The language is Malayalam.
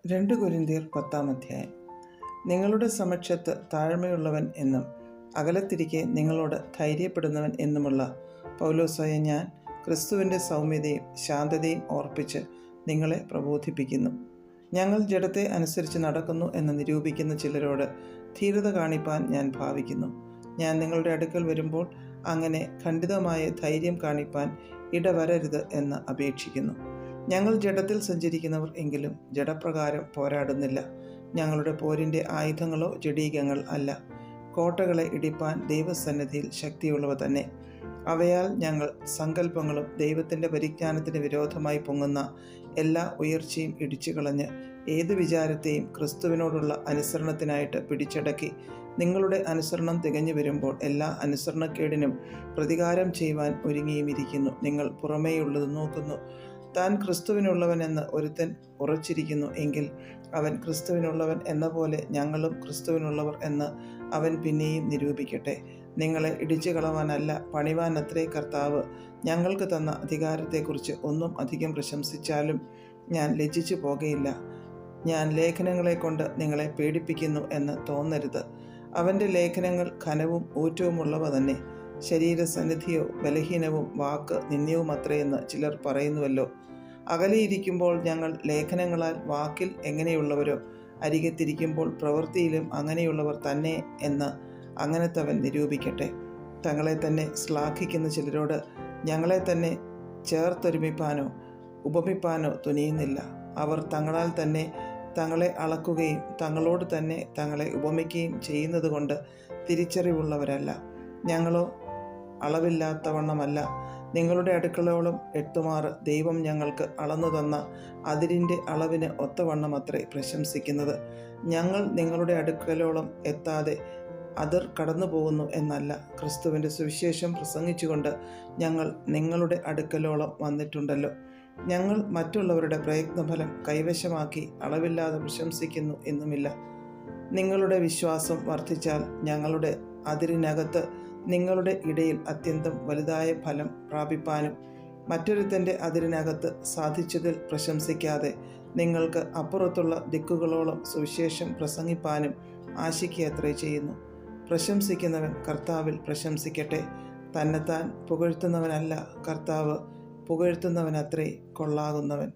2 കൊരിന്ത്യർ 10-ാം അധ്യായം. നിങ്ങളുടെ സമക്ഷത്ത് താഴ്മയുള്ളവൻ എന്നും അകലത്തിരിക്കെ നിങ്ങളോട് ധൈര്യപ്പെടുന്നവൻ എന്നുമുള്ള പൗലോസായ ഞാൻ ക്രിസ്തുവിൻ്റെ സൗമ്യതയും ശാന്തതയും ഓർപ്പിച്ച് നിങ്ങളെ പ്രബോധിപ്പിക്കുന്നു. ഞങ്ങൾ ജഡത്തെ അനുസരിച്ച് നടക്കുന്നു എന്ന് നിരൂപിക്കുന്ന ചിലരോട് ധീരത കാണിപ്പാൻ ഞാൻ ഭാവിക്കുന്നു. ഞാൻ നിങ്ങളുടെ അടുക്കൽ വരുമ്പോൾ അങ്ങനെ ഖണ്ഡിതമായ ധൈര്യം കാണിപ്പാൻ ഇടവരരുത് എന്ന് അപേക്ഷിക്കുന്നു. ഞങ്ങൾ ജഡത്തിൽ സഞ്ചരിക്കുന്നവർ എങ്കിലും ജഡപ്രകാരം പോരാടുന്നില്ല. ഞങ്ങളുടെ പോരിൻ്റെ ആയുധങ്ങളോ ജഡീകങ്ങൾ അല്ല, കോട്ടകളെ ഇടിപ്പാൻ ദൈവസന്നിധിയിൽ ശക്തിയുള്ളവ തന്നെ. അവയാൽ ഞങ്ങൾ സങ്കല്പങ്ങളും ദൈവത്തിൻ്റെ പരിജ്ഞാനത്തിന് വിരോധമായി പൊങ്ങുന്ന എല്ലാ ഉയർച്ചയും ഇടിച്ചു കളഞ്ഞ് ഏത് വിചാരത്തെയും ക്രിസ്തുവിനോടുള്ള അനുസരണത്തിനായിട്ട് പിടിച്ചടക്കി നിങ്ങളുടെ അനുസരണം തികഞ്ഞു വരുമ്പോൾ എല്ലാ അനുസരണക്കേടിനും പ്രതികാരം ചെയ്യുവാൻ ഒരുങ്ങിയുമിരിക്കുന്നു. നിങ്ങൾ പുറമേയുള്ളത് നോക്കുന്നു. താൻ ക്രിസ്തുവിനുള്ളവനെന്ന് ഒരുത്തൻ ഉറച്ചിരിക്കുന്നു എങ്കിൽ അവൻ ക്രിസ്തുവിനുള്ളവൻ എന്ന പോലെ ഞങ്ങളും ക്രിസ്തുവിനുള്ളവർ എന്ന് അവൻ പിന്നെയും നിരൂപിക്കട്ടെ. നിങ്ങളെ ഇടിച്ചു കളവാനല്ല, പണിവാനത്രേ കർത്താവ് ഞങ്ങൾക്ക് തന്ന അധികാരത്തെക്കുറിച്ച് ഒന്നും അധികം പ്രശംസിച്ചാലും ഞാൻ ലജ്ജിച്ചു പോകയില്ല. ഞാൻ ലേഖനങ്ങളെ കൊണ്ട് നിങ്ങളെ പേടിപ്പിക്കുന്നു എന്ന് തോന്നരുത്. അവൻ്റെ ലേഖനങ്ങൾ ഘനവും ഊറ്റവുമുള്ളവ തന്നെ. ശരീരസന്നിധിയോ ബലഹീനവും വാക്ക് നിന്ദ്യവുമത്രയെന്ന് ചിലർ പറയുന്നുവല്ലോ. അകലെയിരിക്കുമ്പോൾ ഞങ്ങൾ ലേഖനങ്ങളാൽ വാക്കിൽ എങ്ങനെയുള്ളവരോ അരികത്തിരിക്കുമ്പോൾ പ്രവൃത്തിയിലും അങ്ങനെയുള്ളവർ തന്നെ എന്ന് അങ്ങനത്തവൻ നിരൂപിക്കട്ടെ. തങ്ങളെ തന്നെ ശ്ലാഘിക്കുന്ന ചിലരോട് ഞങ്ങളെ തന്നെ ചേർത്തൊരുമിപ്പാനോ ഉപമിപ്പാനോ തുനിയുന്നില്ല. അവർ തങ്ങളാൽ തന്നെ തങ്ങളെ അളക്കുകയും തങ്ങളോട് തന്നെ തങ്ങളെ ഉപമിക്കുകയും ചെയ്യുന്നത് കൊണ്ട് തിരിച്ചറിവുള്ളവരല്ല. ഞങ്ങളോ അളവില്ലാത്തവണ്ണമല്ല, നിങ്ങളുടെ അടുക്കളയോളം എത്തുമാറ് ദൈവം ഞങ്ങൾക്ക് അളന്നു തന്ന അതിരിൻ്റെ അളവിന് ഒത്തവണ്ണം അത്രേ പ്രശംസിക്കുന്നത്. ഞങ്ങൾ നിങ്ങളുടെ അടുക്കലോളം എത്താതെ അതിർ കടന്നു പോകുന്നു എന്നല്ല, ക്രിസ്തുവിൻ്റെ സുവിശേഷം പ്രസംഗിച്ചുകൊണ്ട് ഞങ്ങൾ നിങ്ങളുടെ അടുക്കലോളം വന്നിട്ടുണ്ടല്ലോ. ഞങ്ങൾ മറ്റുള്ളവരുടെ പ്രയത്നഫലം കൈവശമാക്കി അളവില്ലാതെ പ്രശംസിക്കുന്നു എന്നുമില്ല. നിങ്ങളുടെ വിശ്വാസം വർദ്ധിച്ചാൽ ഞങ്ങളുടെ അതിരിനകത്ത് നിങ്ങളുടെ ഇടയിൽ അത്യന്തം വലുതായ ഫലം പ്രാപിപ്പാനും മറ്റൊരുത്തൻ്റെ അതിരിനകത്ത് സാധിച്ചതിൽ പ്രശംസിക്കാതെ നിങ്ങൾക്ക് അപ്പുറത്തുള്ള ദിക്കുകളോളം സുവിശേഷം പ്രസംഗിപ്പാനും ആശിക്കയത്രേ ചെയ്യുന്നു. പ്രശംസിക്കുന്നവൻ കർത്താവിൽ പ്രശംസിക്കട്ടെ. തന്നെത്താൻ പുകഴ്ത്തുന്നവനല്ല, കർത്താവ് പുകഴ്ത്തുന്നവനത്രേ കൊള്ളാകുന്നവൻ.